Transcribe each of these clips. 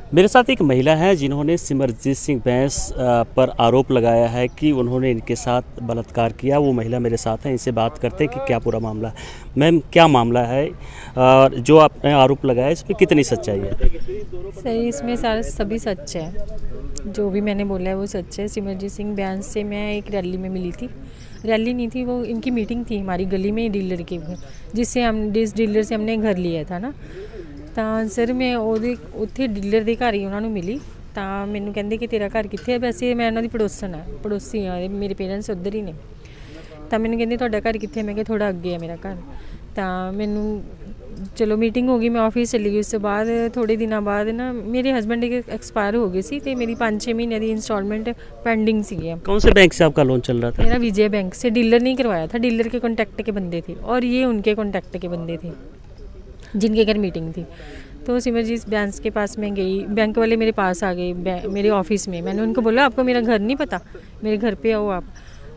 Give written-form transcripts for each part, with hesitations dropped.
मेरे साथ एक महिला है जिन्होंने सिमरजीत सिंह बैंस पर आरोप लगाया है कि उन्होंने इनके साथ बलात्कार किया। वो महिला मेरे साथ हैं, इनसे बात करते हैं कि क्या पूरा मामला है। मैम, क्या मामला है और जो आपने आरोप लगाया इसमें कितनी सच्चाई है? सही, इसमें सारा सभी सच है। जो भी मैंने बोला है वो सच है। सिमरजीत सिंह बैंस से मैं एक रैली में मिली थी। रैली नहीं थी, वो इनकी मीटिंग थी हमारी गली में डीलर के, जिस डीलर से हमने घर लिया था ना। ਤਾਂ ਸਰ ਮੈਂ ਉੱਥੇ ਡੀਲਰ ਦੇ ਘਰ ਹੀ ਉਹਨਾਂ ਨੂੰ ਮਿਲੀ। ਤਾਂ ਮੈਨੂੰ ਕਹਿੰਦੇ ਕਿ ਤੇਰਾ ਘਰ ਕਿੱਥੇ ਹੈ। ਵੈਸੇ ਮੈਂ ਉਹਨਾਂ ਦੀ ਪੜੋਸੀ ਆ, ਮੇਰੇ ਪੇਰੈਂਟਸ ਉੱਧਰ ਹੀ ਨੇ। ਤਾਂ ਮੈਨੂੰ ਕਹਿੰਦੇ ਤੁਹਾਡਾ ਘਰ ਕਿੱਥੇ? ਮੈਂ ਕਿਹਾ ਥੋੜਾ ਅੱਗੇ ਹੈ ਮੇਰਾ ਘਰ। ਤਾਂ ਮੈਨੂੰ ਚਲੋ ਮੀਟਿੰਗ ਹੋ ਗਈ, ਮੈਂ ਆਫਿਸ ਚਲੀ ਗਈ। ਉਸ ਤੋਂ ਬਾਅਦ ਥੋੜ੍ਹੇ ਦਿਨਾਂ ਬਾਅਦ ਨਾ ਮੇਰੇ ਹਸਬੈਂਡ एक्सपायर हो गए सी, तो मेरी 5-6 महीने की इंस्टॉलमेंट पेंडिंग सी है। कौन से बैंक से आपका लोन चल रहा था? मेरा विजय बैंक से। डीलर नहीं करवाया था, डीलर के कॉन्टैक्ट के बंदे थे और ये उनके कॉन्टैक्ट के बंदे थे जिनके घर मीटिंग थी। तो सिमरजीत बैंस के पास में गई, बैंक वाले मेरे पास आ गए मेरे ऑफिस में। मैंने उनको बोला आपको मेरा घर नहीं पता, मेरे घर पे आओ आप।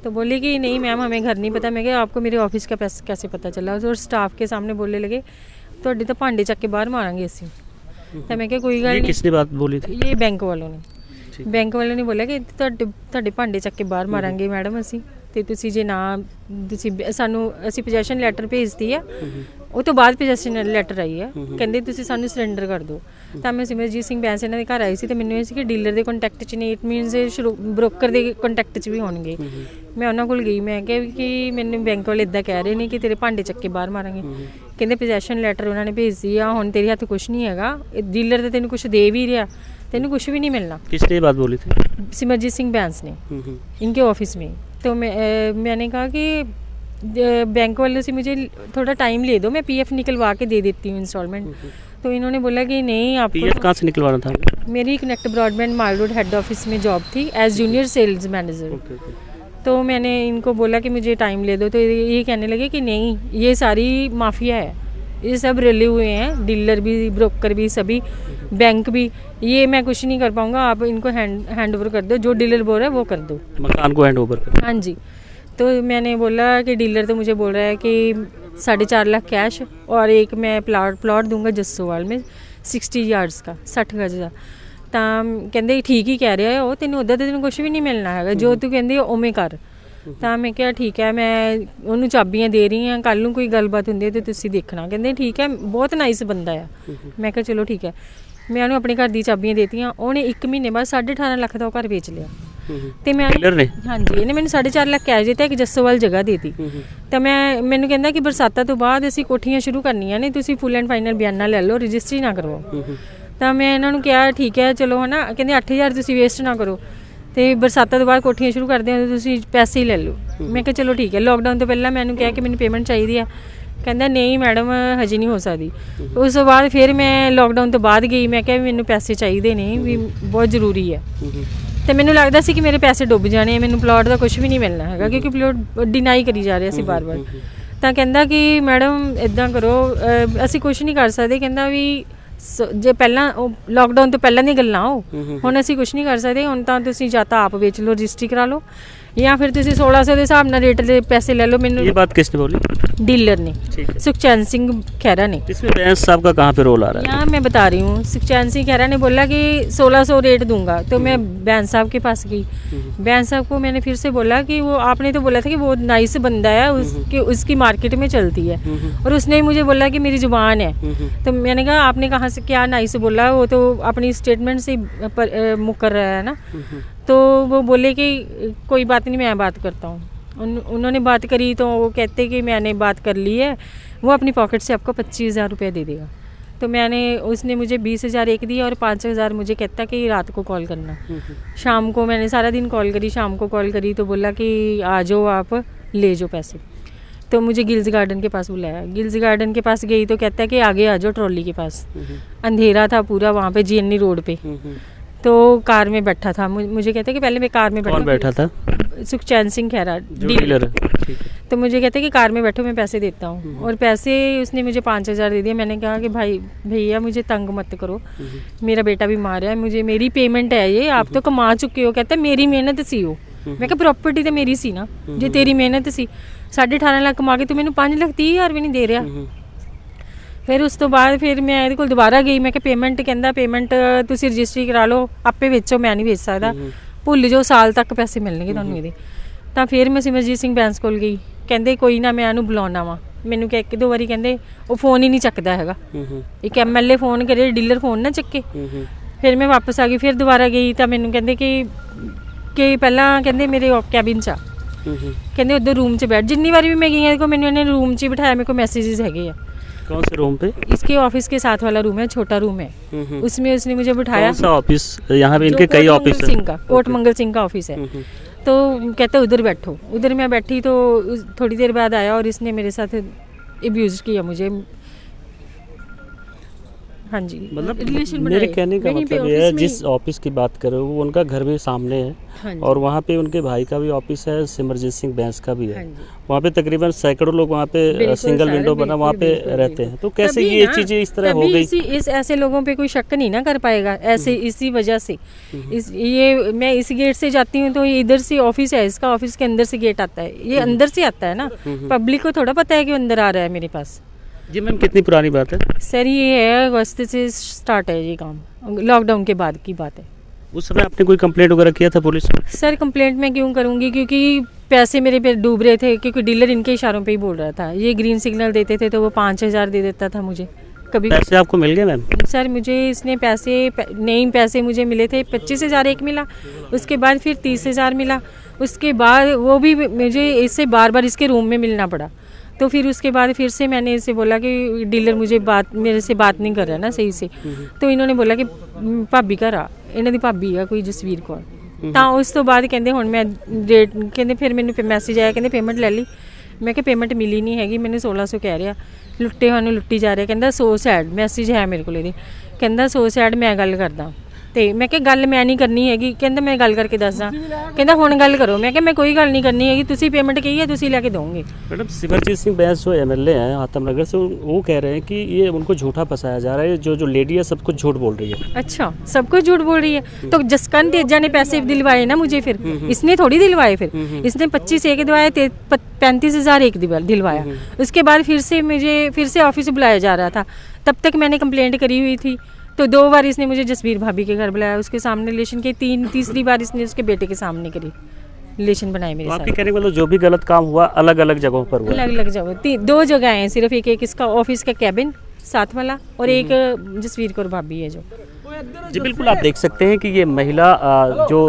तो बोले कि नहीं मैम हमें घर नहीं पता। मैं क्या आपको मेरे ऑफिस का कैसे पता चला? और स्टाफ के सामने बोलने लगे ਤੁਹਾਡੇ ਤਾਂ ਭਾਂਡੇ ਚੱਕ ਕੇ ਬਾਹਰ ਮਾਰਾਂਗੇ ਅਸੀਂ। ਤਾਂ ਮੈਂ ਕਿਹਾ ਕੋਈ ਗੱਲ ਨਹੀਂ। किसने बात बोली थी? ਇਹ ਬੈਂਕ ਵਾਲੋਂ ਨੇ। ਬੈਂਕ ਵਾਲਿਆਂ ਨੇ ਬੋਲਿਆ ਕਿ ਤੁਹਾਡੇ ਭਾਂਡੇ ਚੱਕ ਕੇ ਬਾਹਰ ਮਾਰਾਂਗੇ ਮੈਡਮ ਅਸੀਂ, ਤੇ ਤੁਸੀਂ ਜੇ ਨਾ ਤੁਸੀਂ ਸਾਨੂੰ ਅਸੀਂ ਪੋਜੈਸ਼ਨ ਲੈਟਰ ਭੇਜਤੀ ਆ, ਉਹ ਤੋਂ ਬਾਅਦ ਪੋਜੈਸ਼ਨ ਲੈਟਰ ਆਈ ਆ, ਕਹਿੰਦੇ ਤੁਸੀਂ ਸਾਨੂੰ ਸਰੈਂਡਰ ਕਰ ਦਿਓ। ਤਾਂ ਮੈਂ ਸਿਮਰਜੀਤ ਸਿੰਘ ਬੈਂਸ ਇਹਨਾਂ ਦੇ ਘਰ ਆਈ ਸੀ, ਤੇ ਮੈਨੂੰ ਇਹ ਸੀ ਕਿ ਡੀਲਰ ਦੇ ਕੰਟੈਕਟ 'ਚ ਨੇ, ਇਟ ਮੀਨਸ ਬ੍ਰੋਕਰ ਦੇ ਕੰਟੈਕਟ 'ਚ ਵੀ ਹੋਣਗੇ। ਮੈਂ ਉਹਨਾਂ ਕੋਲ ਗਈ, ਮੈਂ ਕਿਹਾ ਕਿ ਮੈਨੂੰ ਬੈਂਕ ਵਾਲੇ ਇੱਦਾਂ ਕਹਿ ਰਹੇ ਨੇ ਕਿ ਤੇਰੇ ਭਾਂਡੇ ਚੱਕ ਕੇ ਬਾਹਰ ਮਾਰਾਂਗੇ। ਕਹਿੰਦੇ ਪੋਜੈਸ਼ਨ ਲੈਟਰ ਉਹਨਾਂ ਨੇ ਭੇਜਦੀ ਆ, ਹੁਣ ਤੇਰੇ ਹੱਥ ਕੁਛ ਨਹੀਂ ਹੈਗਾ, ਡੀਲਰ ਤਾਂ ਤੈਨੂੰ ਕੁਛ ਦੇ ਵੀ ਰਿਹਾ, तेनू कुछ भी नहीं मिलना। किसने ये बात बोली थी? सिमरजीत सिंह बैंस ने, इनके ऑफिस में। तो मैंने कहा कि बैंक वालों से मुझे थोड़ा टाइम ले दो, मैं पीएफ निकलवा के दे देती हूँ इंस्टॉलमेंट। तो इन्होंने बोला कि नहीं आपको। पीएफ कहाँ से निकलवाना था? मेरी कनेक्ट ब्रॉडबैंड माल रोड हेड ऑफिस में जॉब थी एज जूनियर सेल्स मैनेजर। तो मैंने इनको बोला कि मुझे टाइम ले दो। तो ये कहने लगे कि नहीं ये सारी माफिया है, ये सब रले हुए हैं, डीलर भी ब्रोकर भी सभी, बैंक भी, ये मैं कुछ नहीं कर पाऊँगा, आप इनको हैंड ओवर कर दो, जो डीलर बोल रहा है वो कर दो, मकान को हैंड ओवर कर। हाँ जी। तो मैंने बोला कि डीलर तो मुझे बोल रहा है कि 4.5 लाख कैश और एक मैं प्लॉट दूंगा जस्सोवाल में 60 यार्ड्स का 60 गज का। ਤਾਂ ਕਹਿੰਦੇ ਠੀਕ ਹੀ ਕਹਿ ਰਿਹਾ ਉਹ, ਤੈਨੂੰ ਉੱਦਾਂ ਤਾਂ ਤੈਨੂੰ ਕੁਛ ਵੀ ਨਹੀਂ ਮਿਲਣਾ ਹੈਗਾ, ਜੋ ਤੂੰ ਕਹਿੰਦੀ ਉਵੇਂ ਕਰ। ਤਾਂ ਮੈਂ ਕਿਹਾ ਠੀਕ ਹੈ, ਮੈਂ ਉਹਨੂੰ ਚਾਬੀਆਂ ਦੇ ਰਹੀ ਹਾਂ, ਕੱਲ੍ਹ ਨੂੰ ਕੋਈ ਗੱਲਬਾਤ ਹੁੰਦੀ ਹੈ ਤਾਂ ਤੁਸੀਂ ਦੇਖਣਾ। ਕਹਿੰਦੇ ਠੀਕ ਹੈ, ਬਹੁਤ ਨਾਈਸ ਬੰਦਾ ਆ। ਮੈਂ ਕਿਹਾ ਚਲੋ ਠੀਕ ਹੈ। ਮੈਂ ਉਹਨੂੰ ਆਪਣੇ ਘਰ ਦੀ ਚਾਬੀਆਂ ਦੇਤੀਆਂ। ਉਹਨੇ 1 ਮਹੀਨੇ ਬਾਅਦ 18.5 ਲੱਖ ਦਾ ਉਹ ਘਰ ਵੇਚ ਲਿਆ। ਤੇ ਮੈਂ ਹਾਂਜੀ, ਇਹਨੇ ਮੈਨੂੰ 4.5 ਲੱਖ ਕੈਸ਼ ਦਿੱਤਾ, ਇੱਕ ਜੱਸੋਵਾਲ ਜਗ੍ਹਾ ਦੇਤੀ। ਤਾਂ ਮੈਨੂੰ ਕਹਿੰਦਾ ਕਿ ਬਰਸਾਤਾਂ ਤੋਂ ਬਾਅਦ ਅਸੀਂ ਕੋਠੀਆਂ ਸ਼ੁਰੂ ਕਰਨੀਆਂ ਨੇ, ਤੁਸੀਂ ਫੁੱਲ ਐਂਡ ਫਾਈਨਲ ਬਿਆਨਾ ਲੈ ਲਓ, ਰਜਿਸਟਰੀ ਨਾ ਕਰਵਾਓ। ਤਾਂ ਮੈਂ ਇਹਨਾਂ ਨੂੰ ਕਿਹਾ ਠੀਕ ਹੈ ਚਲੋ ਹੈ ਨਾ। ਕਹਿੰਦੇ 8000 ਤੁਸੀਂ ਵੇਸਟ ਨਾ ਕਰੋ, ਤੇ ਬਰਸਾਤਾਂ ਤੋਂ ਬਾਅਦ ਕੋਠੀਆਂ ਸ਼ੁਰੂ ਕਰਦੇ ਹੋ ਤੁਸੀਂ ਪੈਸੇ ਹੀ ਲੈ ਲਓ। ਮੈਂ ਕਿਹਾ ਚਲੋ ਠੀਕ ਹੈ। ਲੋਕਡਾਊਨ ਤੋਂ ਪਹਿਲਾਂ ਮੈਨੂੰ ਕਿਹਾ ਕਿ ਮੈਨੂੰ ਪੇਮੈਂਟ ਚਾਹੀਦੀ ਆ, ਕਹਿੰਦਾ ਨਹੀਂ ਮੈਡਮ ਹਜੇ ਨਹੀਂ ਹੋ ਸਕਦੀ। ਉਸ ਤੋਂ ਬਾਅਦ ਫਿਰ ਮੈਂ ਲੋਕਡਾਊਨ ਤੋਂ ਬਾਅਦ ਗਈ, ਮੈਂ ਕਿਹਾ ਵੀ ਮੈਨੂੰ ਪੈਸੇ ਚਾਹੀਦੇ ਨੇ, ਵੀ ਬਹੁਤ ਜ਼ਰੂਰੀ ਹੈ। ਤੇ ਮੈਨੂੰ ਲੱਗਦਾ ਸੀ ਕਿ ਮੇਰੇ ਪੈਸੇ ਡੁੱਬ ਜਾਣੇ, ਮੈਨੂੰ ਪਲਾਟ ਦਾ ਕੁਝ ਵੀ ਨਹੀਂ ਮਿਲਣਾ ਹੈਗਾ, ਕਿਉਂਕਿ ਪਲਾਟ ਡਿਨਾਈ ਕਰੀ ਜਾ ਰਿਹਾ ਸੀ ਬਾਰ-ਬਾਰ। ਤਾਂ ਕਹਿੰਦਾ ਕਿ ਮੈਡਮ ਇੱਦਾਂ ਕਰੋ, ਅਸੀਂ ਕੁਝ ਨਹੀਂ ਕਰ ਸਕਦੇ। ਕਹਿੰਦਾ ਵੀ ਜੇ ਪਹਿਲਾਂ ਉਹ ਲੋਕਡਾਊਨ ਤੋਂ ਪਹਿਲਾਂ ਦੀਆਂ ਗੱਲਾਂ ਹੁਣ ਅਸੀਂ ਕੁਝ ਨਹੀਂ ਕਰ ਸਕਦੇ, ਹੁਣ ਤਾਂ ਤੁਸੀਂ ਜਾਂ ਤਾਂ ਆਪ ਵੇਚ ਲਓ, ਰਜਿਸਟਰੀ ਕਰਾ ਲਓ, ਜਾਂ ਫਿਰ ਤੁਸੀਂ 1600 ਦੇ ਹਿਸਾਬ ਨਾਲ ਰੇਟ ਦੇ ਪੈਸੇ ਲੈ ਲਓ। ਮੈਨੂੰ ये बात किसने बोली? डीलर ने, सुखचैन सिंह खैरा ने। इसमें बैंस साहब का कहाँ पे रोल आ रहा है? यहाँ मैं बता रही हूँ, सुखचैन सिंह खैरा ने बोला कि 1600 रेट दूंगा। तो मैं बैंस साहब के पास गई। बैंस साहब को मैंने फिर से बोला कि वो आपने तो बोला था कि वो नाइस बंदा है, उसकी मार्केट में चलती है, और उसने मुझे बोला कि मेरी ज़ुबान है। तो मैंने कहा आपने कहाँ से क्या नाइस बोला? वो तो अपनी स्टेटमेंट से मुकर रहा है ना। तो वो बोले कि कोई बात नहीं, मैं बात करता हूँ। उन्होंने बात करी तो वो कहते कि मैंने बात कर ली है, वो अपनी पॉकेट से आपको 25,000 रुपये दे देगा। तो उसने मुझे 20,000 एक दिया और 5,000 मुझे कहता कि रात को कॉल करना। शाम को मैंने सारा दिन कॉल करी, शाम को कॉल करी तो बोला कि आ जाओ आप ले जाओ पैसे। तो मुझे गिल्स गार्डन के पास बुलाया। गिल्स गार्डन के पास गई तो कहता है कि आगे आ जाओ ट्रॉली के पास। अंधेरा था पूरा वहाँ पे GNE रोड पे। तो कार में बैठा था, मुझे कहते कि पहले मैं कार में बैठा था? सुखचैन सिंह खैरा डीलर। तो मुझे कहते कि कार में बैठो, मैं पैसे देता हूँ। और पैसे उसने मुझे 5,000 दे दिए। मैंने कहा कि भैया मुझे तंग मत करो, मेरा बेटा बीमार है, मुझे मेरी पेमेंट है ये, आप तो कमा चुके हो। कहता मेरी मेहनत सी हो। मैं कहा प्रॉपर्टी तो मेरी सी ना, जो तेरी मेहनत सी। 18.5 लाख कमा के तू मैंने 5,30,000 भी नहीं दे रहा। ਫਿਰ ਉਸ ਤੋਂ ਬਾਅਦ ਫਿਰ ਮੈਂ ਇਹਦੇ ਕੋਲ ਦੁਬਾਰਾ ਗਈ, ਮੈਂ ਕਿ ਪੇਮੈਂਟ, ਕਹਿੰਦਾ ਪੇਮੈਂਟ ਤੁਸੀਂ ਰਜਿਸਟਰੀ ਕਰਾ ਲਓ, ਆਪੇ ਵੇਚੋ, ਮੈਂ ਨਹੀਂ ਵੇਚ ਸਕਦਾ, ਭੁੱਲ ਜਾਓ, ਸਾਲ ਤੱਕ ਪੈਸੇ ਮਿਲਣਗੇ ਤੁਹਾਨੂੰ ਇਹਦੇ। ਤਾਂ ਫਿਰ ਮੈਂ ਸਿਮਰਜੀਤ ਸਿੰਘ ਬੈਂਸ ਕੋਲ ਗਈ, ਕਹਿੰਦੇ ਕੋਈ ਨਾ ਮੈਂ ਇਹਨੂੰ ਬੁਲਾਉਣਾ ਵਾ। ਮੈਨੂੰ ਕਿ ਇੱਕ ਦੋ ਵਾਰੀ ਕਹਿੰਦੇ ਉਹ फ़ोन ही नहीं चकता हैगा, एक MLA फ़ोन करे, डीलर फ़ोन ना चक्के। फिर मैं वापस आ गई, फिर दोबारा गई तो मैनू कहते कि पहला कहते मेरे कैबिन च कहते उधर रूम च बैठ। जिन्नी बारी भी मैं गई देखो मैंने इन्हें रूम च ही बिठाया, मेरे को मैसेजेस है। कौन से रूम पे? इसके ऑफिस के साथ वाला रूम है, छोटा रूम है, उसमें उसने मुझे बिठाया। कौन सा ऑफिस? यहाँ पे इनके कई ऑफिस हैं। कोट मंगल सिंह का ऑफिस है। तो कहते उधर बैठो, उधर मैं बैठी तो थोड़ी देर बाद आया और इसने मेरे साथ अब्यूज़ किया मुझे। हाँ जी, मतलब मेरे कहने का मतलब ये है, जिस ऑफिस की बात कर रहे हो वो उनका घर भी सामने है। हाँ, और वहाँ पे उनके भाई का भी ऑफिस है, सिमरजीत सिंह बैंस का भी है। हाँ, वहाँ पे तकरीबन सैकड़ों लोग वहाँ पे सिंगल विंडो बना वहाँ पे रहते हैं। तो कैसे ये चीज़ें इस तरह हो गई? इस ऐसे लोगों पे कोई शक नहीं ना कर पाएगा ऐसे, इसी वजह से ये मैं इस गेट से जाती हूँ तो ये इधर से ऑफिस है, इसका ऑफिस के अंदर से गेट आता है, ये अंदर से आता है ना, पब्लिक को थोड़ा पता है कि अंदर आ रहा है मेरे पास। जी मैम, कितनी पुरानी बात है? सर ये है अगस्त से स्टार्ट है ये काम, लॉकडाउन के बाद की बात है। उस समय आपने कोई कंप्लेंट वगैरह किया था पुलिस में? सर कंप्लेंट मैं क्यों करूँगी, क्योंकि पैसे मेरे पे डूब रहे थे, क्योंकि डीलर इनके इशारों पे ही बोल रहा था। ये ग्रीन सिग्नल देते थे तो वो 5,000 दे देता था मुझे। कभी पैसे आपको मिल गए मैम? सर मुझे इसने पैसे मुझे मिले थे, 25,000 एक मिला, उसके बाद फिर 30,000 मिला, उसके बाद वो भी मुझे इससे बार बार इसके रूम में मिलना पड़ा। तो फिर उसके बाद फिर से मैंने इसे बोला कि डीलर मेरे से बात नहीं कर रहा ना सही से। तो इन्होंने बोला कि भाभी घर आ, इन्हों की भाभी है कोई जसवीर कौर। तो उस तो बाद कहते हुण मैं डेट कहते फिर मैंने मैसेज आया, कहते पेमेंट ले ली। मैं कि पेमेंट मिली नहीं हैगी, मैंने 1600 कह रहा, लुट्टे सानू लुट्टी जा रहा। कहता 100 सैड मैसेज है मेरे को, कहता 100 सैड मैं गल करदा। तो मैं क्या गल मैं नहीं करनी हैगी, कहता मैं गल करके दसदा, कहता हुण गल करो। मैं क्या मैं कोई गल नहीं करनी हैगी, तुसी पेमेंट कही है तुसी लैके दोगे। मैडम सिमरजीत सिंह बैंस जो MLA हैं आतमनगर से, वो कह रहे हैं कि ये उनको झूठा फंसाया जा रहा है, जो लेडी है सब कुछ झूठ बोल रही है। अच्छा, सब कुछ झूठ बोल रही है? तो जसकरण तेजा ने पैसे दिलवाए ना मुझे, फिर इसने थोड़ी दिलवाए, फिर इसने 25 एक दिलवाया, 35,000 एक दिलवाया। उसके बाद फिर से ऑफिस बुलाया जा रहा था, तब तक मैंने कंप्लेंट करी हुई थी। तो 2 बार इसने मुझे जसवीर भाभी के घर बुलाया, उसके सामने रिलेशन की, तीसरी बार इसने उसके बेटे के सामने करी रिलेशन बनाए मेरे साथ। आपके कहने मतलब जो भी गलत काम हुआ अलग अलग जगहों पर हुआ? अलग अलग जगह, 2 जगह हैं सिर्फ, एक इसका ऑफिस का कैबिन साथ वाला और एक जसवीर कौर भाभी है जो। जी बिल्कुल, आप देख सकते हैं कि ये महिला जो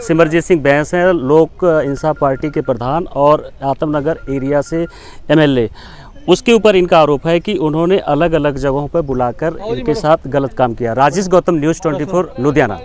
सिमरजीत सिंह बैंस हैं, लोक इंसाफ पार्टी के प्रधान और आतमनगर एरिया से MLA, उसके ऊपर इनका आरोप है कि उन्होंने अलग अलग जगहों पर बुलाकर इनके साथ गलत काम किया। राजेश गौतम, न्यूज़ 24 लुधियाना।